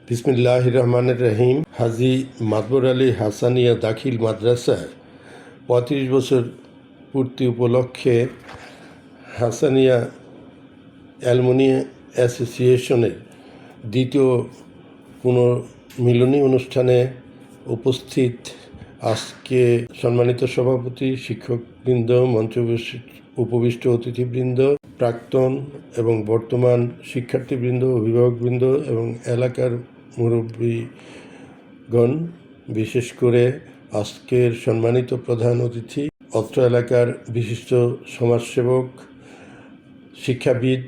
বিসমিল্লাহির রহমানির রহিম। হাজী মাতবর আলী হাসানিয়া দাখিল মাদ্রাসায় ৩৫ বছর পূর্তি উপলক্ষে হাসানিয়া অ্যালুমিনি অ্যাসোসিয়েশনের দ্বিতীয় পুনর্মিলনী অনুষ্ঠানে উপস্থিত আজকে সম্মানিত সভাপতি, শিক্ষকবৃন্দ, মঞ্চে উপবিষ্ট অতিথিবৃন্দ, প্রাক্তন এবং বর্তমান শিক্ষার্থীবৃন্দ, অভিভাবকবৃন্দ এবং এলাকার মুরব্বীগণ, বিশেষ করে আজকের সম্মানিত প্রধান অতিথি, অত্র এলাকার বিশিষ্ট সমাজসেবক, শিক্ষাবিদ,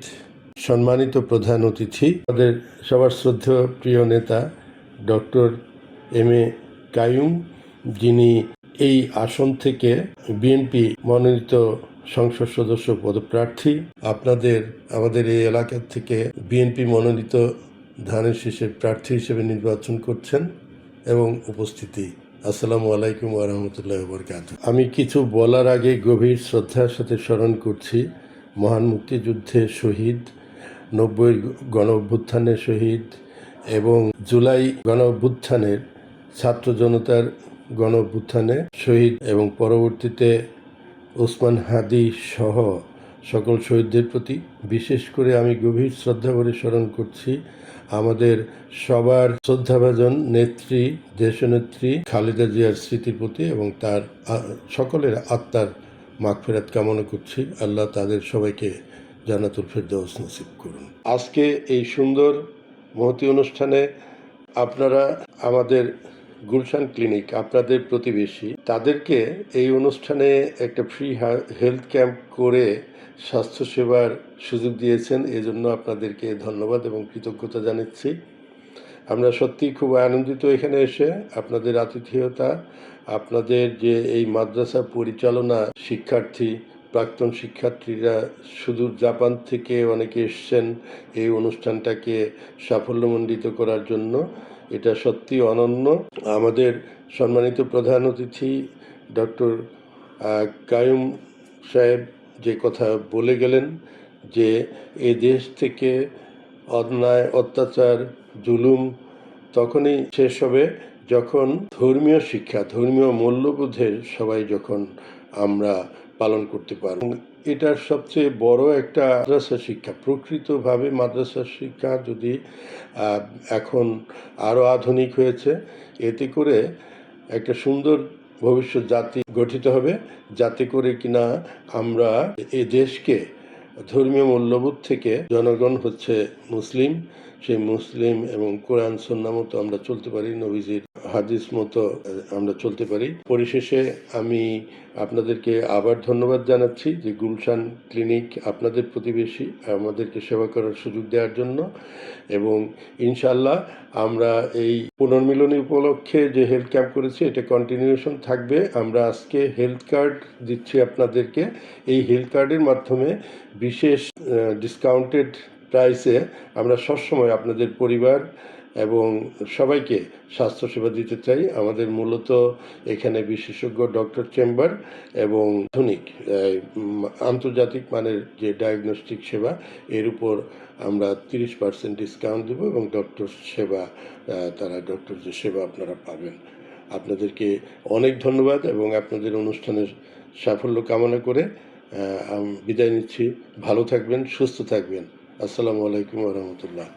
সম্মানিত প্রধান অতিথি, আমাদের সবার শ্রদ্ধেয় প্রিয় নেতা ডক্টর এম.এ. কাইয়ুম, যিনি এই আসন থেকে বিএনপি মনোনীত সংসদ সদস্য পদপ্রার্থী, আমাদের এই এলাকা থেকে বিএনপি মনোনীত ধানের শীষের প্রার্থী হিসেবে নির্বাচন করছেন এবং উপস্থিতি। আসসালামু আলাইকুম ওয়া রাহমাতুল্লাহি ওয়া বারাকাতুহু। আমি কিছু বলার আগে গভীর শ্রদ্ধার সাথে স্মরণ করছি মহান মুক্তিযুদ্ধের শহীদ, 90 গণ অভ্যুত্থানের শহীদ এবং জুলাই গণ অভ্যুত্থানের ছাত্র জনতার গণ অভ্যুত্থানে শহীদ এবং পরবর্তীতে ওসমান হাদি সহ সকল শহীদদের প্রতি বিশেষ করে আমি গভীর শ্রদ্ধা ভরে স্মরণ করছি আমাদের সবার শ্রদ্ধাভাজন নেত্রী, দেশনেত্রী খালেদা জিয়ার স্মৃতির প্রতি এবং তার সকলের আত্মার মাগফিরাত কামনা করছি। আল্লাহ তাদের সবাইকে জান্নাতুল ফেরদৌস নসিব করুন। আজকে এই সুন্দর মহতী অনুষ্ঠানে আপনারা আমাদের গুলশান ক্লিনিক, আপনাদের প্রতিবেশী, তাদেরকে এই অনুষ্ঠানে একটা ফ্রি হেলথ ক্যাম্প করে স্বাস্থ্যসেবার সুযোগ দিয়েছেন। এজন্য আপনাদেরকে ধন্যবাদ এবং কৃতজ্ঞতা জানাচ্ছি। আমরা সত্যিই খুব আনন্দিত এখানে এসে। আপনাদের আতিথেয়তা, আপনাদের যে এই মাদ্রাসা পরিচালনা, শিক্ষার্থী, প্রাক্তন শিক্ষার্থীরা সুদূর জাপান থেকে অনেকে এসছেন এই অনুষ্ঠানটাকে সাফল্যমণ্ডিত করার জন্য, এটা সত্যি অনন্য। আমাদের সম্মানিত প্রধান অতিথি ডক্টর কাইয়ুম সাহেব যে কথা বলে গেলেন যে এ দেশ থেকে অন্যায়, অত্যাচার, জুলুম তখনই শেষ হবে যখন ধর্মীয় শিক্ষা, ধর্মীয় মূল্যবোধের সবাই যখন আমরা পালন করতে পারব। এটার সবচেয়ে বড় একটা মাদ্রাসা শিক্ষা, প্রকৃতভাবে মাদ্রাসা শিক্ষা যদি এখন আরও আধুনিক হয়েছে, এতে করে একটা সুন্দর ভবিষ্যৎ জাতি গঠিত হবে, যাতে করে কিনা আমরা এ দেশকে ধর্মীয় মূল্যবোধ থেকে, জনগণ হচ্ছে মুসলিম, সেই মুসলিম এবং কোরআন সুন্নাহ মতো আমরা চলতে পারি, নবীজির হাদিস মতো আমরা চলতে পারি। পরিশেষে আমি আপনাদেরকে আবার ধন্যবাদ জানাচ্ছি যে গুলশান ক্লিনিক আপনাদের প্রতিবেশী, আমাদেরকে সেবা করার সুযোগ দেওয়ার জন্য। এবং ইনশাআল্লাহ আমরা এই পুনর্মিলনী উপলক্ষে যে হেলথ ক্যাম্প করেছি এটা কন্টিনিউশন থাকবে। আমরা আজকে হেলথ কার্ড দিচ্ছি আপনাদেরকে। এই হেলথ কার্ডের মাধ্যমে বিশেষ ডিসকাউন্টেড প্রাইসে আমরা সবসময় আপনাদের পরিবার এবং সবাইকে স্বাস্থ্যসেবা দিতে চাই। আমাদের মূলত এখানে বিশেষজ্ঞ ডক্টর চেম্বার এবং আধুনিক আন্তর্জাতিক মানের যে ডায়াগনস্টিক সেবা, এর উপর আমরা 30% ডিসকাউন্ট দেবো এবং ডক্টর সেবা, ডক্টর যে সেবা আপনারা পাবেন। আপনাদেরকে অনেক ধন্যবাদ এবং আপনাদের অনুষ্ঠানের সাফল্য কামনা করে বিদায় নিচ্ছি। ভালো থাকবেন, সুস্থ থাকবেন। আসসালামু আলাইকুম ওয়া রাহমাতুল্লাহ।